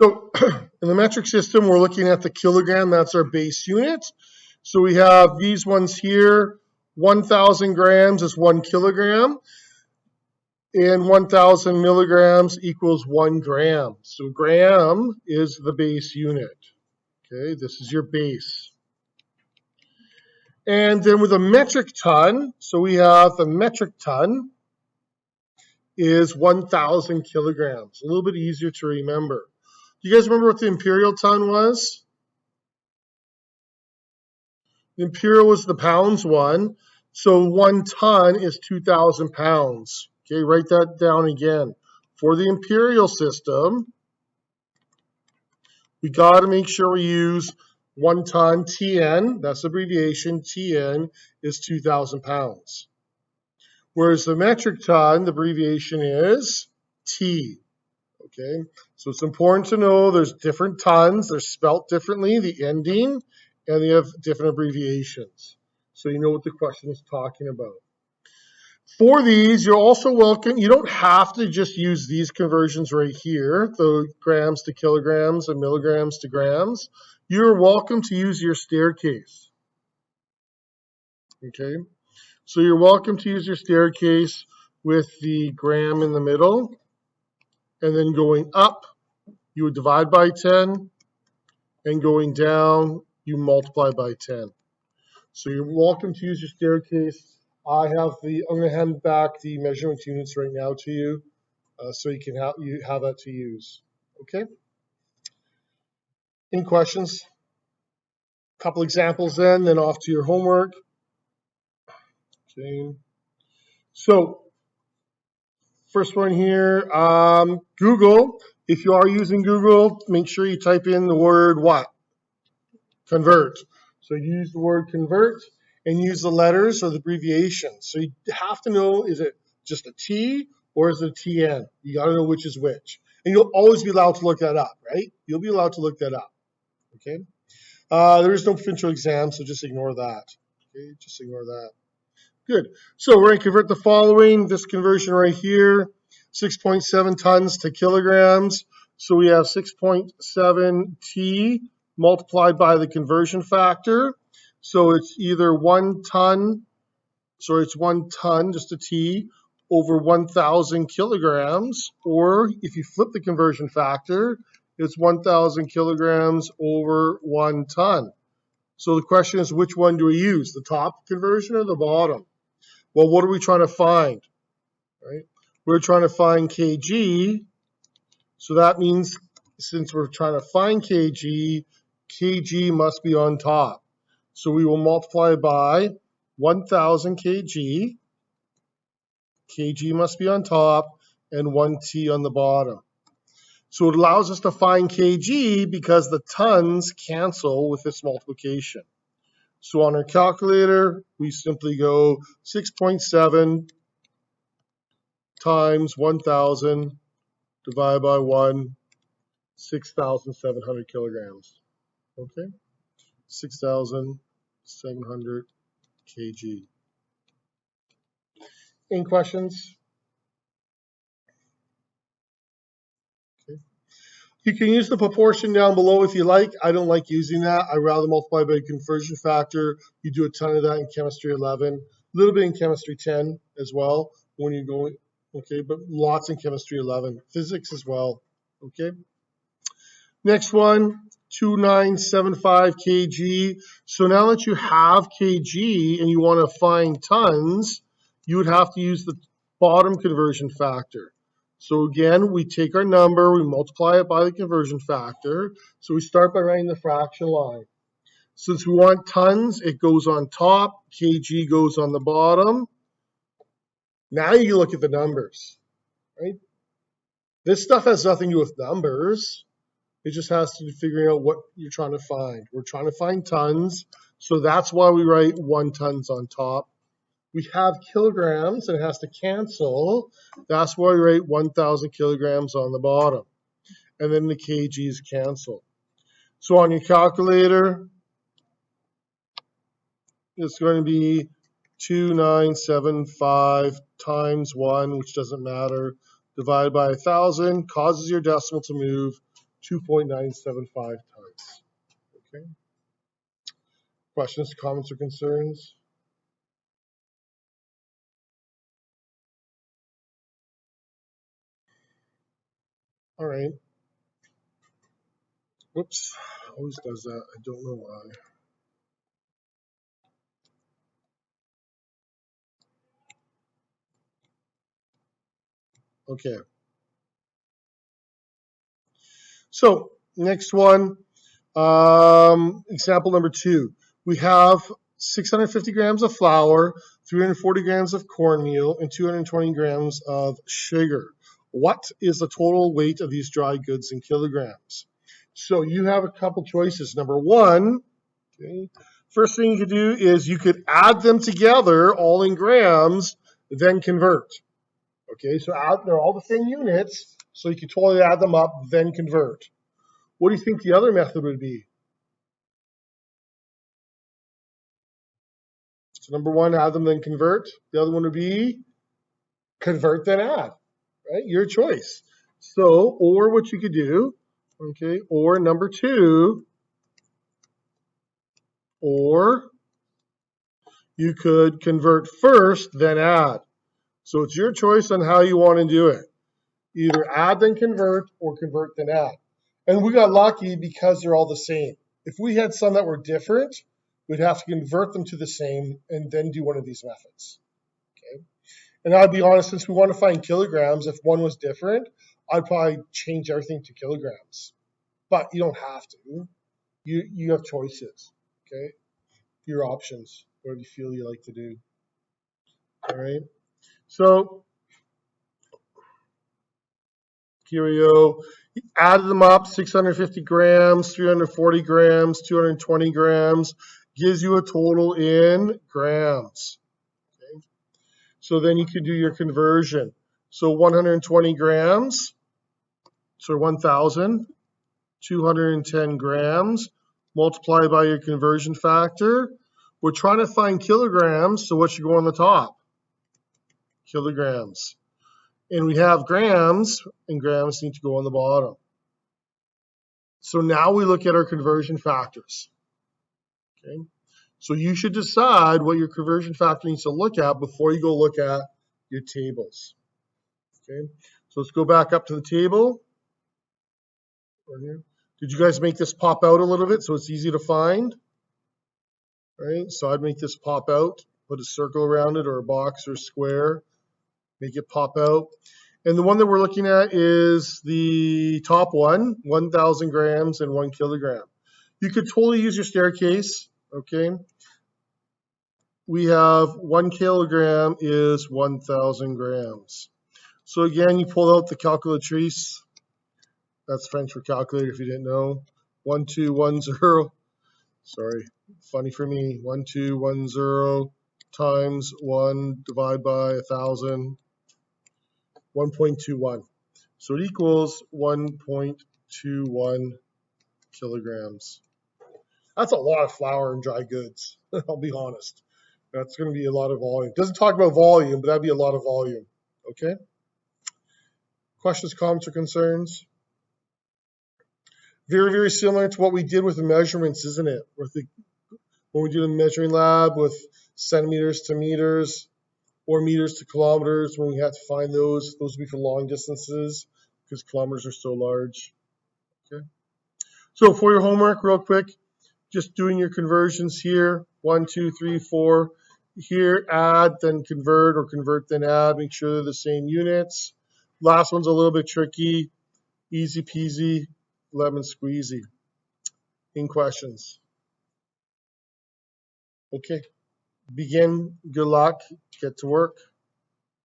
So in the metric system, we're looking at the kilogram. That's our base unit. So we have these ones here. 1,000 grams is 1 kilogram, and 1,000 milligrams equals 1 gram. So gram is the base unit. Okay, this is your base. And then with a metric ton, so we have the metric ton is 1,000 kilograms. A little bit easier to remember. Do you guys remember what the imperial ton was? The imperial was the pounds one. So 1 ton is 2,000 pounds. Okay, write that down again. For the imperial system, we got to make sure we use 1 ton, TN, that's the abbreviation, TN is 2,000 pounds. Whereas the metric ton, the abbreviation is T. Okay, so it's important to know there's different tons, they're spelt differently, the ending, and they have different abbreviations. So you know what the question is talking about. For these, you're also welcome, you don't have to just use these conversions right here, the grams to kilograms and milligrams to grams. You're welcome to use your staircase. Okay, so you're welcome to use your staircase with the gram in the middle, and then going up, you would divide by 10, and going down, you multiply by 10. So you're welcome to use your staircase. I'm going to hand back the measurement units right now to you, so you can have that to use. Okay? Any questions? A couple examples then off to your homework. Okay. So, first one here, Google. If you are using Google, make sure you type in the word what? Convert. So use the word convert and use the letters or the abbreviations. So you have to know, is it just a T or is it a TN? You got to know which is which. And you'll always be allowed to look that up, right? You'll be allowed to look that up, okay? There is no provincial exam, so just ignore that. Okay, just ignore that. Good. So we're going to convert the following. This conversion right here, 6.7 tons to kilograms. So we have 6.7 T multiplied by the conversion factor. So it's either 1 ton, it's 1 ton, just a T, over 1,000 kilograms, or if you flip the conversion factor, it's 1,000 kilograms over 1 ton. So the question is, which one do we use, the top conversion or the bottom? Well, what are we trying to find? Right? We're trying to find kg, so that means since we're trying to find kg, kg must be on top. So we will multiply by 1,000 kg, kg must be on top, and 1 t on the bottom. So it allows us to find kg because the tons cancel with this multiplication. So on our calculator, we simply go 6.7 times 1,000 divided by 1, 6,700 kilograms. Okay? 6,700 kg. Any questions? Okay. You can use the proportion down below if you like. I don't like using that. I rather multiply by a conversion factor. You do a ton of that in chemistry 11, a little bit in chemistry 10 as well when you're going, okay, but lots in chemistry 11, physics as well, okay? Next one, 2975 kg. So now that you have kg and you want to find tons, you would have to use the bottom conversion factor. So again, we take our number, we multiply it by the conversion factor. So we start by writing the fraction line. Since we want tons, it goes on top, kg goes on the bottom. Now you look at the numbers, right? This stuff has nothing to do with numbers. It just has to do figuring out what you're trying to find. We're trying to find tons, so that's why we write 1 tons on top. We have kilograms, and it has to cancel. That's why we write 1,000 kilograms on the bottom. And then the kgs cancel. So on your calculator, it's going to be 2975 times 1, which doesn't matter, divided by 1,000, causes your decimal to move, 2.975 times. Okay. Questions, comments, or concerns? All right. Whoops. Always does that. I don't know why. Okay. So next one, example number 2. We have 650 grams of flour, 340 grams of cornmeal, and 220 grams of sugar. What is the total weight of these dry goods in kilograms? So you have a couple choices. Number 1, okay, first thing you could do is you could add them together all in grams, then convert. Okay, so they're all the same units, so you can totally add them up, then convert. What do you think the other method would be? So number 1, add them, then convert. The other one would be convert, then add, right? Your choice. So, or what you could do, okay, or number 2, or you could convert first, then add. So it's your choice on how you want to do it. Either add, then convert, or convert, then add. And we got lucky because they're all the same. If we had some that were different, we'd have to convert them to the same and then do one of these methods. Okay. And I'll be honest, since we want to find kilograms, if one was different, I'd probably change everything to kilograms. But you don't have to. You have choices. Okay. Your options, whatever you feel you like to do. All right. So here we go. Added them up, 650 grams, 340 grams, 220 grams, gives you a total in grams. Okay. So then you can do your conversion. So 120 grams, so 1,210 grams, multiplied by your conversion factor. We're trying to find kilograms, so what should go on the top? Kilograms. And we have grams, and grams need to go on the bottom. So now we look at our conversion factors. Okay. So you should decide what your conversion factor needs to look at before you go look at your tables. Okay. So let's go back up to the table. Right here. Did you guys make this pop out a little bit so it's easy to find? Right. So I'd make this pop out, put a circle around it or a box or a square, make it pop out. And the one that we're looking at is the top one, 1,000 grams and 1 kilogram. You could totally use your staircase, okay? We have 1 kilogram is 1,000 grams. So again, you pull out the calculatrice. That's French for calculator if you didn't know. 1210, sorry, funny for me, 1210 times 1 divided by 1,000, 1.21. So it equals 1.21 kilograms. That's a lot of flour and dry goods, I'll be honest. That's going to be a lot of volume. It doesn't talk about volume, but that'd be a lot of volume. Okay? Questions, comments, or concerns? Very, very similar to what we did with the measurements, isn't it? When we do the measuring lab with centimeters to meters or meters to kilometers, when we have to find those would be for long distances because kilometers are so large. Okay. So for your homework, real quick, just doing your conversions here, 1, 2, 3, 4. Here, add, then convert, or convert, then add. Make sure they're the same units. Last one's a little bit tricky. Easy peasy, lemon squeezy. Any questions? Okay. Begin. Good luck. Get to work.